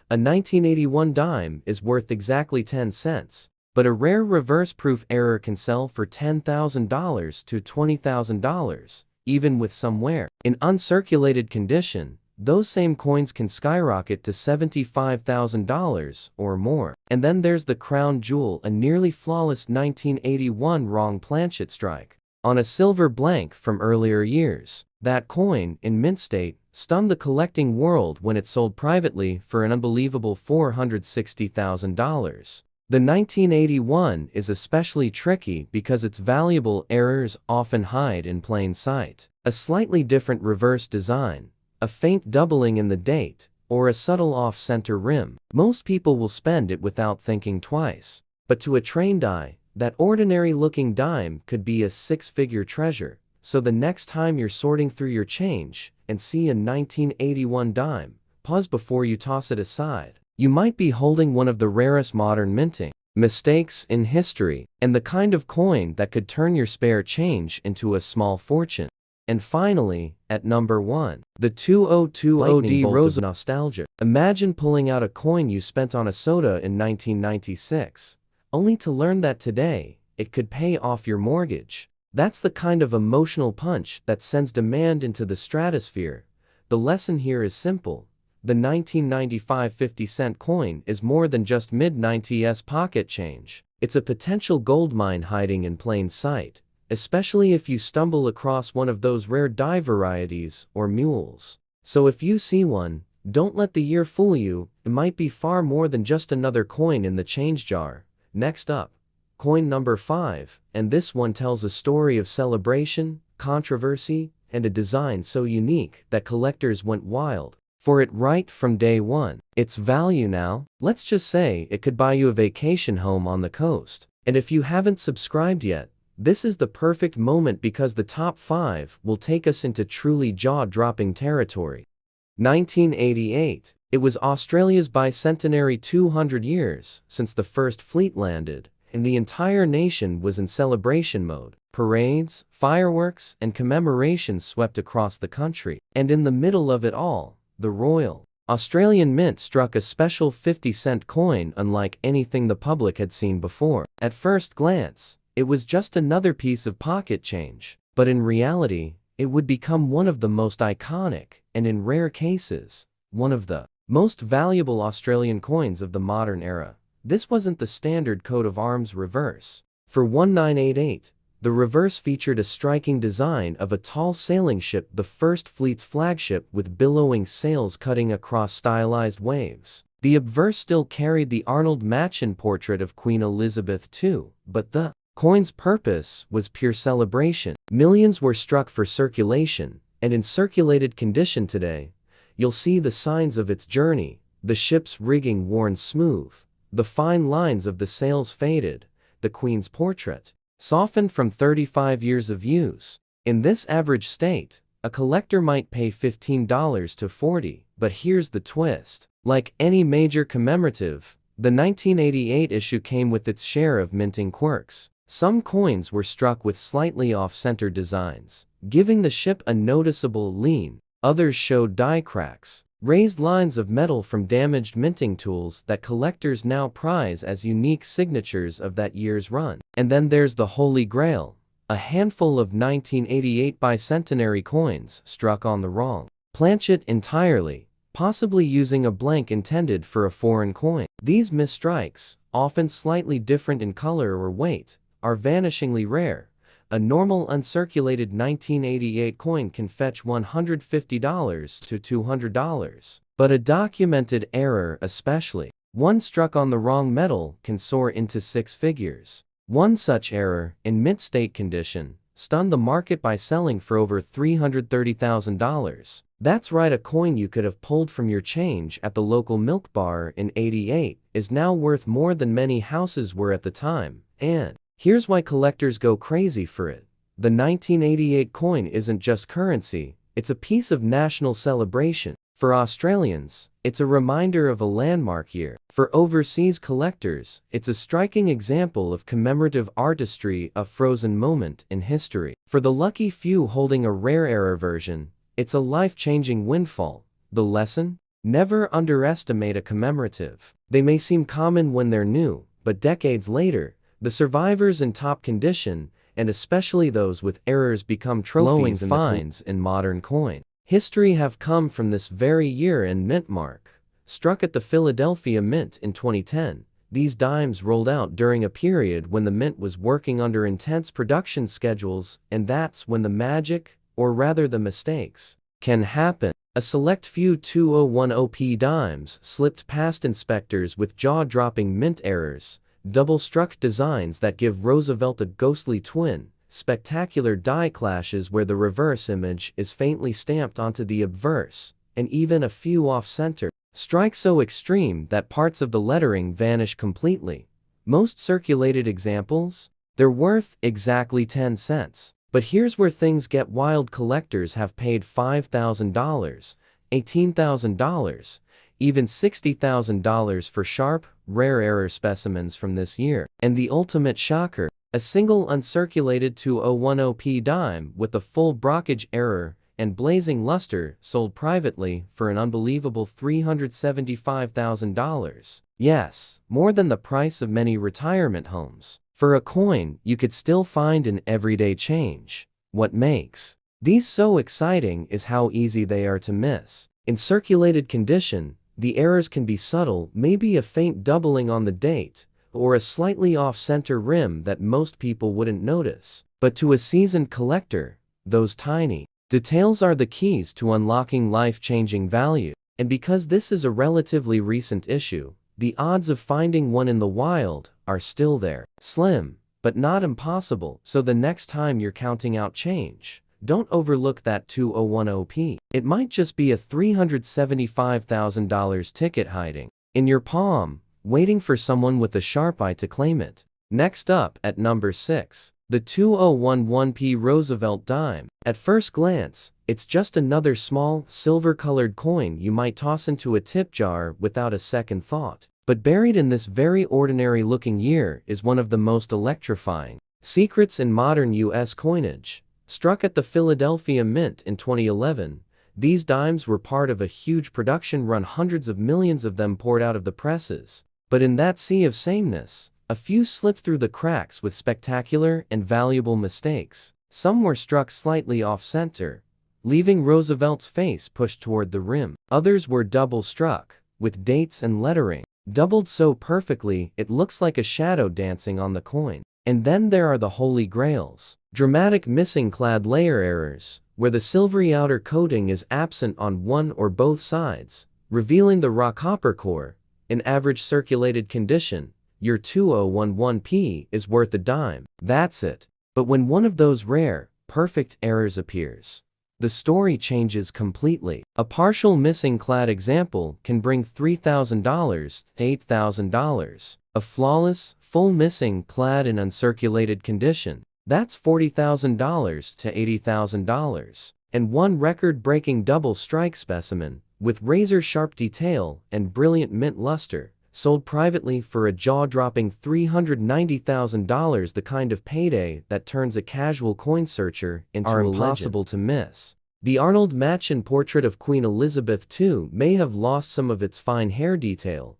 a 1981 dime is worth exactly 10 cents. But a rare reverse-proof error can sell for $10,000 to $20,000, even with some wear. In uncirculated condition, those same coins can skyrocket to $75,000 or more. And then there's the crown jewel, a nearly flawless 1981 wrong planchet strike on a silver blank from earlier years. That coin, in mint state, stunned the collecting world when it sold privately for an unbelievable $460,000. The 1981 is especially tricky because its valuable errors often hide in plain sight. A slightly different reverse design, a faint doubling in the date, or a subtle off-center rim. Most people will spend it without thinking twice. But to a trained eye, that ordinary-looking dime could be a six-figure treasure. So the next time you're sorting through your change and see a 1981 dime, pause before you toss it aside. You might be holding one of the rarest modern minting mistakes in history, and the kind of coin that could turn your spare change into a small fortune. And finally, at number 1, the 2020 Roosevelt nostalgia. Imagine pulling out a coin you spent on a soda in 1996, only to learn that today, it could pay off your mortgage. That's the kind of emotional punch that sends demand into the stratosphere. The lesson here is simple. The 1995 50-cent coin is more than just mid-90s pocket change. It's a potential goldmine hiding in plain sight, especially if you stumble across one of those rare die varieties or mules. So if you see one, don't let the year fool you. It might be far more than just another coin in the change jar. Next up, coin number 5, and this one tells a story of celebration, controversy, and a design so unique that collectors went wild for it right from day one. Its value now, let's just say it could buy you a vacation home on the coast. And if you haven't subscribed yet, this is the perfect moment because the top 5 will take us into truly jaw-dropping territory. 1988. It was Australia's bicentenary, 200 years since the first fleet landed, and the entire nation was in celebration mode. Parades, fireworks, and commemorations swept across the country. And in the middle of it all, the Royal Australian Mint struck a special 50-cent coin unlike anything the public had seen before. At first glance, it was just another piece of pocket change, but in reality, it would become one of the most iconic, and in rare cases, one of the most valuable Australian coins of the modern era. This wasn't the standard coat of arms reverse. For 1988, the reverse featured a striking design of a tall sailing ship, the first fleet's flagship, with billowing sails cutting across stylized waves. The obverse still carried the Arnold Machen portrait of Queen Elizabeth II, but the coin's purpose was pure celebration. Millions were struck for circulation, and in circulated condition today, you'll see the signs of its journey, the ship's rigging worn smooth, the fine lines of the sails faded, the Queen's portrait, softened from 35 years of use. In this average state, a collector might pay $15 to $40, but here's the twist. Like any major commemorative, the 1988 issue came with its share of minting quirks. Some coins were struck with slightly off-center designs, giving the ship a noticeable lean. Others showed die cracks, raised lines of metal from damaged minting tools that collectors now prize as unique signatures of that year's run. And then there's the Holy Grail, a handful of 1988 bicentenary coins struck on the wrong planchet entirely, possibly using a blank intended for a foreign coin. These misstrikes, often slightly different in color or weight, are vanishingly rare. A normal uncirculated 1988 coin can fetch $150 to $200. But a documented error, especially one struck on the wrong metal, can soar into six figures. One such error, in mint state condition, stunned the market by selling for over $330,000. That's right, a coin you could have pulled from your change at the local milk bar in '88 is now worth more than many houses were at the time, and here's why collectors go crazy for it. The 1988 coin isn't just currency, it's a piece of national celebration. For Australians, it's a reminder of a landmark year. For overseas collectors, it's a striking example of commemorative artistry, a frozen moment in history. For the lucky few holding a rare error version, it's a life-changing windfall. The lesson? Never underestimate a commemorative. They may seem common when they're new, but decades later, the survivors in top condition, and especially those with errors, become trophies and finds in modern coin history. Have come from this very year and mint mark. Struck at the Philadelphia Mint in 2010, these dimes rolled out during a period when the mint was working under intense production schedules, and that's when the magic, or rather the mistakes, can happen. A select few 2010p dimes slipped past inspectors with jaw-dropping mint errors, double-struck designs that give Roosevelt a ghostly twin, spectacular die clashes where the reverse image is faintly stamped onto the obverse, and even a few off-center strikes so extreme that parts of the lettering vanish completely. Most circulated examples? They're worth exactly 10 cents. But here's where things get wild. Collectors have paid $5,000, $18,000, even $60,000 for sharp, rare error specimens from this year. And the ultimate shocker, a single uncirculated 2010p dime with a full brockage error and blazing luster sold privately for an unbelievable $375,000. Yes, more than the price of many retirement homes. For a coin you could still find in everyday change. What makes these so exciting is how easy they are to miss. In circulated condition, the errors can be subtle, maybe a faint doubling on the date, or a slightly off-center rim that most people wouldn't notice. But to a seasoned collector, those tiny details are the keys to unlocking life-changing value. And because this is a relatively recent issue, the odds of finding one in the wild are still there. Slim, but not impossible. So the next time you're counting out change, don't overlook that 2010p. It might just be a $375,000 ticket hiding in your palm, waiting for someone with a sharp eye to claim it. Next up, at number 6, the 2011p Roosevelt dime. At first glance, it's just another small, silver-colored coin you might toss into a tip jar without a second thought. But buried in this very ordinary-looking year is one of the most electrifying secrets in modern U.S. coinage. Struck at the Philadelphia Mint in 2011, these dimes were part of a huge production run, hundreds of millions of them poured out of the presses. But in that sea of sameness, a few slipped through the cracks with spectacular and valuable mistakes. Some were struck slightly off-center, leaving Roosevelt's face pushed toward the rim. Others were double-struck, with dates and lettering doubled so perfectly it looks like a shadow dancing on the coin. And then there are the Holy Grails. Dramatic missing-clad layer errors, where the silvery outer coating is absent on one or both sides, revealing the raw copper core. In average circulated condition, your 2011p is worth a dime. That's it. But when one of those rare, perfect errors appears, the story changes completely. A partial missing clad example can bring $3,000 to $8,000. A flawless, full missing clad in uncirculated condition. That's $40,000 to $80,000. And one record-breaking double strike specimen, with razor-sharp detail and brilliant mint luster, sold privately for a jaw-dropping $390,000, the kind of payday that turns a casual coin searcher into a impossible to miss. The Arnold Machin portrait of Queen Elizabeth II may have lost some of its fine hair detail.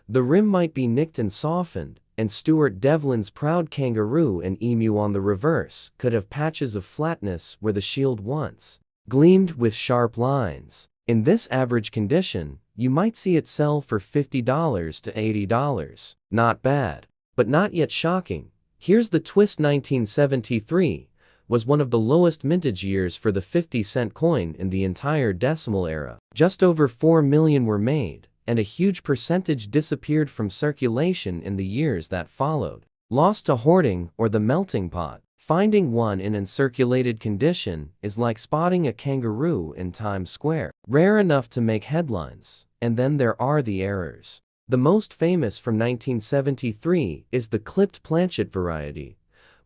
The rim might be nicked and softened, and Stuart Devlin's proud kangaroo and emu on the reverse could have patches of flatness where the shield once gleamed with sharp lines. In this average condition, you might see it sell for $50 to $80. Not bad, but not yet shocking. Here's the twist: 1973 was one of the lowest mintage years for the 50-cent coin in the entire decimal era. Just over 4 million were made, and a huge percentage disappeared from circulation in the years that followed. Lost to hoarding or the melting pot. Finding one in uncirculated condition is like spotting a kangaroo in Times Square. Rare enough to make headlines, and then there are the errors. The most famous from 1973 is the clipped planchet variety,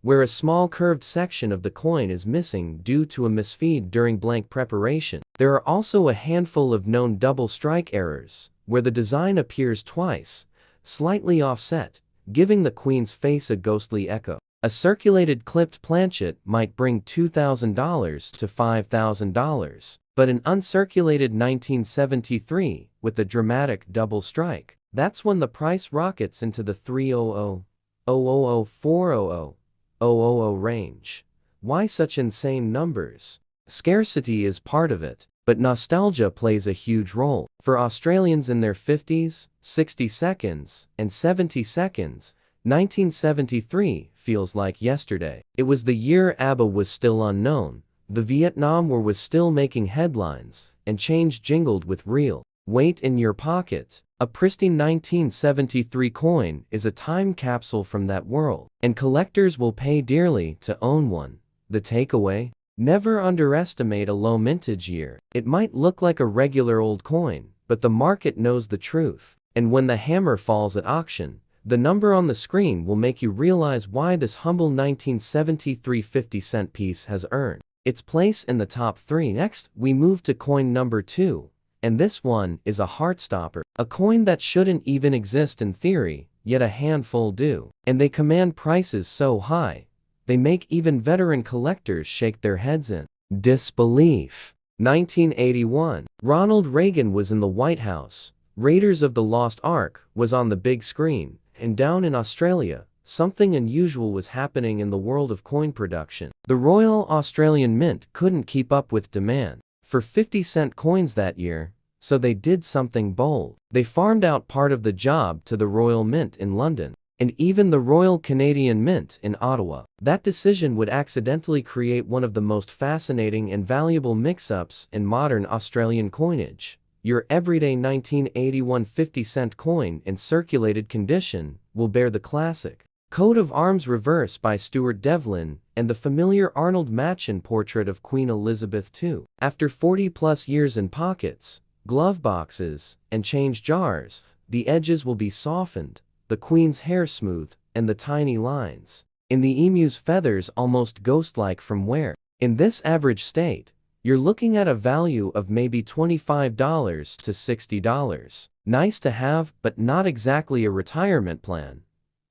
where a small curved section of the coin is missing due to a misfeed during blank preparation. There are also a handful of known double strike errors, where the design appears twice, slightly offset, giving the Queen's face a ghostly echo. A circulated clipped planchet might bring $2,000 to $5,000, but an uncirculated 1973 with a dramatic double strike, that's when the price rockets into the $300, $000, $400, $000 range. Why such insane numbers? Scarcity is part of it, but nostalgia plays a huge role. For Australians in their 50s, 60 seconds, and 70 seconds, 1973 feels like yesterday. It was the year ABBA was still unknown, the Vietnam War was still making headlines, and change jingled with real weight in your pocket. A pristine 1973 coin is a time capsule from that world, and collectors will pay dearly to own one. The takeaway? Never underestimate a low mintage year. It might look like a regular old coin, but the market knows the truth. And when the hammer falls at auction, the number on the screen will make you realize why this humble 1973 50-cent piece has earned its place in the top 3. Next, we move to coin number 2. And this one is a heartstopper. A coin that shouldn't even exist in theory, yet a handful do. And they command prices so high, they make even veteran collectors shake their heads in disbelief. 1981. Ronald Reagan was in the White House. Raiders of the Lost Ark was on the big screen. And down in Australia, something unusual was happening in the world of coin production. The Royal Australian Mint couldn't keep up with demand for 50-cent coins that year, so they did something bold. They farmed out part of the job to the Royal Mint in London, and even the Royal Canadian Mint in Ottawa. That decision would accidentally create one of the most fascinating and valuable mix-ups in modern Australian coinage. Your everyday 1981 50-cent coin in circulated condition will bear the classic coat of arms reverse by Stuart Devlin and the familiar Arnold Machin portrait of Queen Elizabeth II. After 40-plus years in pockets, glove boxes, and change jars, the edges will be softened, the Queen's hair smooth, and the tiny lines in the emu's feathers almost ghost-like from wear. In this average state, you're looking at a value of maybe $25 to $60. Nice to have, but not exactly a retirement plan.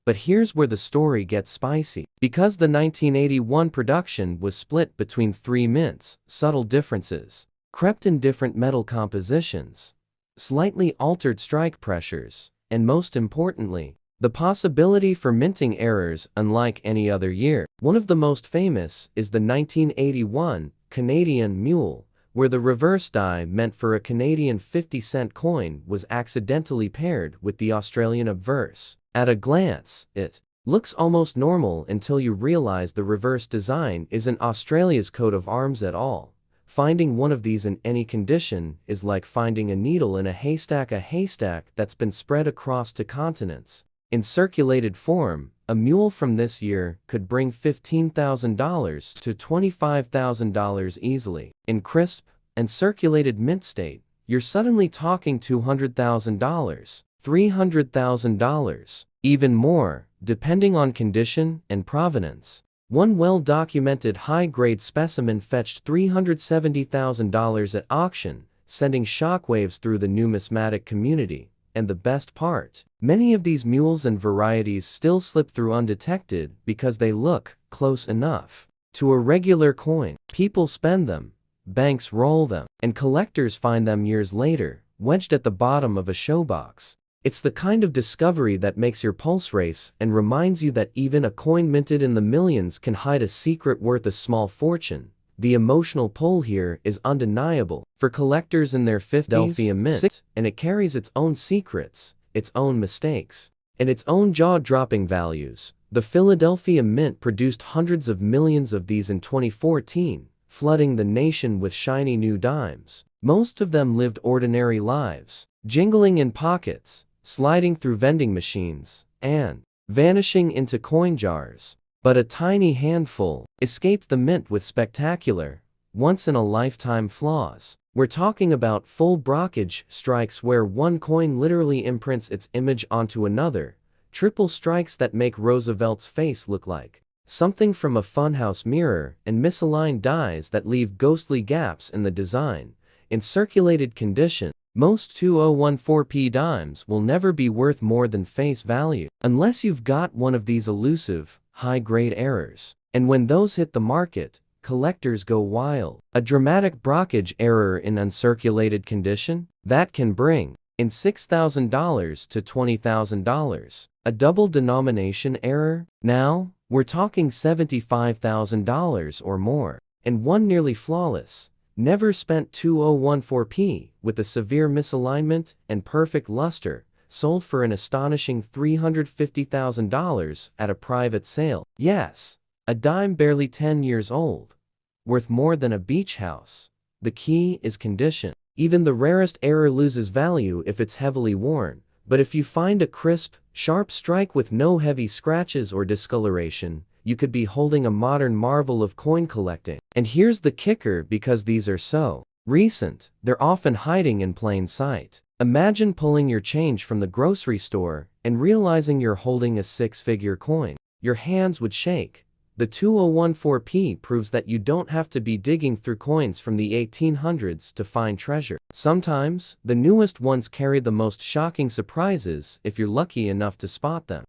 But here's where the story gets spicy. Because the 1981 production was split between 3 mints, subtle differences crept in: different metal compositions, slightly altered strike pressures, and most importantly, the possibility for minting errors unlike any other year. One of the most famous is the 1981 Canadian Mule, where the reverse die meant for a Canadian 50-cent coin was accidentally paired with the Australian obverse. At a glance, it looks almost normal until you realize the reverse design isn't Australia's coat of arms at all. Finding one of these in any condition is like finding a needle in a haystack that's been spread across 2 continents. In circulated form, a mule from this year could bring $15,000 to $25,000 easily. In crisp and circulated mint state, you're suddenly talking $200,000. $300,000, even more, depending on condition and provenance. One well-documented high-grade specimen fetched $370,000 at auction, sending shockwaves through the numismatic community. And the best part, many of these mules and varieties still slip through undetected because they look close enough to a regular coin. People spend them, banks roll them, and collectors find them years later, wedged at the bottom of a showbox. It's the kind of discovery that makes your pulse race and reminds you that even a coin minted in the millions can hide a secret worth a small fortune. The emotional pull here is undeniable for collectors in their 50s. Philadelphia Mint, and it carries its own secrets, its own mistakes, and its own jaw-dropping values. The Philadelphia Mint produced hundreds of millions of these in 2014, flooding the nation with shiny new dimes. Most of them lived ordinary lives, jingling in pockets, sliding through vending machines, and vanishing into coin jars. But a tiny handful escaped the mint with spectacular, once-in-a-lifetime flaws. We're talking about full brockage strikes where one coin literally imprints its image onto another, triple strikes that make Roosevelt's face look like something from a funhouse mirror, and misaligned dies that leave ghostly gaps in the design. In circulated condition, most 2014p dimes will never be worth more than face value, unless you've got one of these elusive, high-grade errors. And when those hit the market, collectors go wild. A dramatic brockage error in uncirculated condition? That can bring in $6,000 to $20,000. A double denomination error? Now, we're talking $75,000 or more. And one nearly flawless, never spent 2014p with a severe misalignment and perfect luster, sold for an astonishing $350,000 at a private sale. Yes, a dime barely 10 years old, worth more than a beach house. The key is condition. Even the rarest error loses value if it's heavily worn, but if you find a crisp, sharp strike with no heavy scratches or discoloration, you could be holding a modern marvel of coin collecting. And here's the kicker: because these are so recent, they're often hiding in plain sight. Imagine pulling your change from the grocery store and realizing you're holding a six-figure coin. Your hands would shake. The 2014p proves that you don't have to be digging through coins from the 1800s to find treasure. Sometimes, the newest ones carry the most shocking surprises if you're lucky enough to spot them.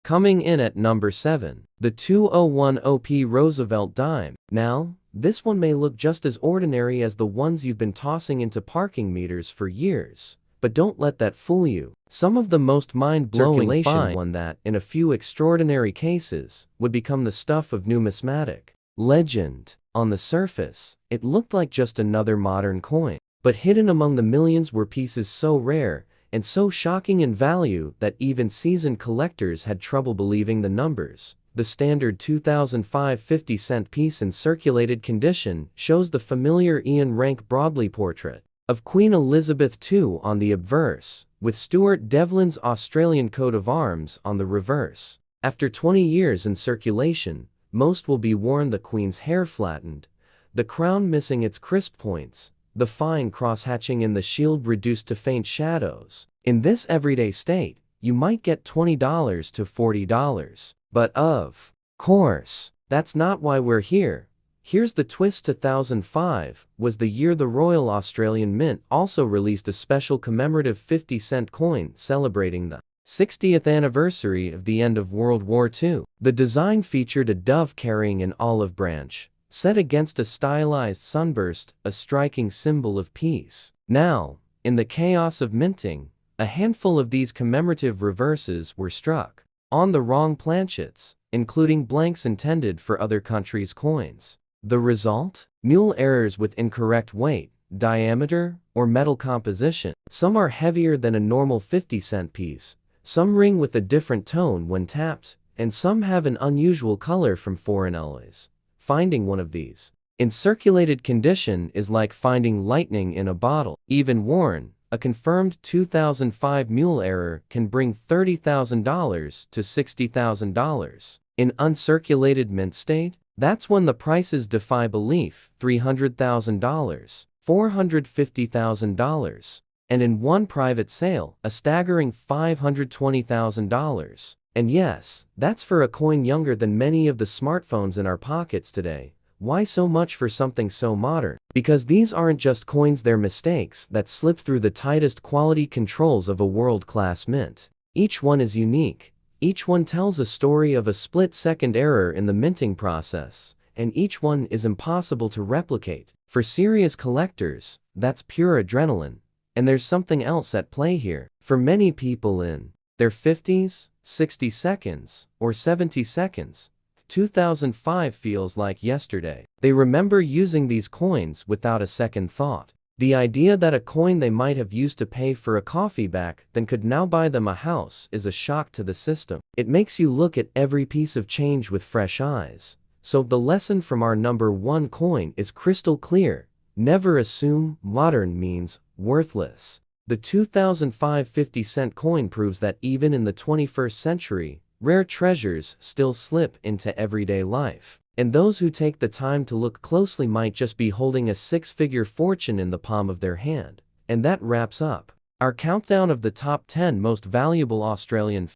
Coming in at number 7, the 2010p Roosevelt dime. Now, this one may look just as ordinary as the ones you've been tossing into parking meters for years. But don't let that fool you. Some of the most mind-blowing find one that, in a few extraordinary cases, would become the stuff of numismatic legend. On the surface, it looked like just another modern coin. But hidden among the millions were pieces so rare and so shocking in value that even seasoned collectors had trouble believing the numbers. The standard 2005 50-cent piece in circulated condition shows the familiar Ian Rank Broadley portrait of Queen Elizabeth II on the obverse, with Stuart Devlin's Australian coat of arms on the reverse. After 20 years in circulation, most will be worn, the Queen's hair flattened, the crown missing its crisp points, the fine cross-hatching in the shield reduced to faint shadows. In this everyday state, you might get $20 to $40. But of course, that's not why we're here. Here's the twist: 2005 was the year the Royal Australian Mint also released a special commemorative 50-cent coin celebrating the 60th anniversary of the end of World War II. The design featured a dove carrying an olive branch, set against a stylized sunburst, a striking symbol of peace. Now, in the chaos of minting, a handful of these commemorative reverses were struck on the wrong planchets, including blanks intended for other countries' coins. The result? Mule errors with incorrect weight, diameter, or metal composition. Some are heavier than a normal 50-cent piece, some ring with a different tone when tapped, and some have an unusual color from foreign alloys. Finding one of these in circulated condition is like finding lightning in a bottle. Even worn, a confirmed 2005 mule error can bring $30,000 to $60,000. In uncirculated mint state, that's when the prices defy belief: $300,000, $450,000. And in one private sale, a staggering $520,000. And yes, that's for a coin younger than many of the smartphones in our pockets today. Why so much for something so modern? Because these aren't just coins, they're mistakes that slip through the tightest quality controls of a world-class mint. Each one is unique. Each one tells a story of a split-second error in the minting process, and each one is impossible to replicate. For serious collectors, that's pure adrenaline. And there's something else at play here. For many people in their 50s, 60 seconds, or 70 seconds, 2005 feels like yesterday. They remember using these coins without a second thought. The idea that a coin they might have used to pay for a coffee back then could now buy them a house is a shock to the system. It makes you look at every piece of change with fresh eyes. So the lesson from our number one coin is crystal clear. Never assume modern means worthless. The 2005 50-cent coin proves that even in the 21st century, rare treasures still slip into everyday life. And those who take the time to look closely might just be holding a six-figure fortune in the palm of their hand. And that wraps up our countdown of the top 10 most valuable Australian